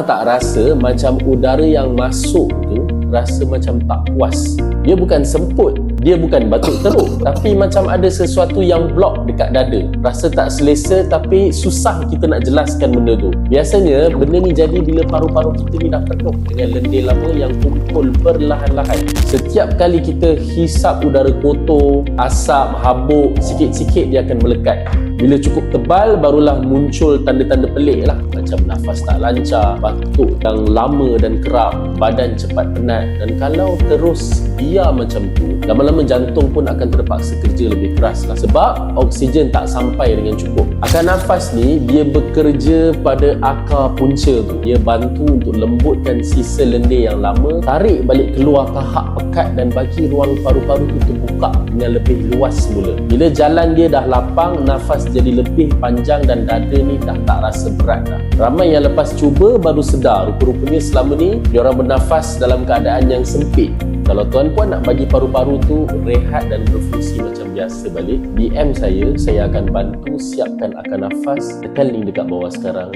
Tak rasa macam udara yang masuk tu rasa macam tak puas. Dia bukan semput, dia bukan batuk teruk, tapi macam ada sesuatu yang blok dekat dada. Rasa tak selesa tapi susah kita nak jelaskan benda tu. Biasanya benda ni jadi bila paru-paru kita ni dah penuh dengan lendir lama yang kumpul perlahan-lahan. Setiap kali kita hisap udara kotor, asap, habuk, sikit-sikit dia akan melekat. Bila cukup tebal, barulah muncul tanda-tanda pelik lah. Macam nafas tak lancar, batuk yang lama dan kerap, badan cepat penat. Dan kalau terus biar macam tu, lama-lama jantung pun akan terpaksa kerja lebih keras lah. Sebab oksigen tak sampai dengan cukup. Akar nafas ni, dia bekerja pada akar punca tu. Dia bantu untuk lembutkan sisa lendir yang lama, tarik balik keluar tahap pekat dan bagi ruang paru-paru tu terbuka dengan lebih luas semula. Bila jalan dia dah lapang, nafas jadi lebih panjang dan dada ni dah tak rasa berat dah. Ramai yang lepas cuba baru sedar rupa-rupanya selama ni diorang bernafas dalam keadaan yang sempit. Kalau tuan-puan nak bagi paru-paru tu rehat dan berfungsi macam biasa balik, DM saya akan bantu siapkan akar nafas. Tekan link dekat bawah sekarang.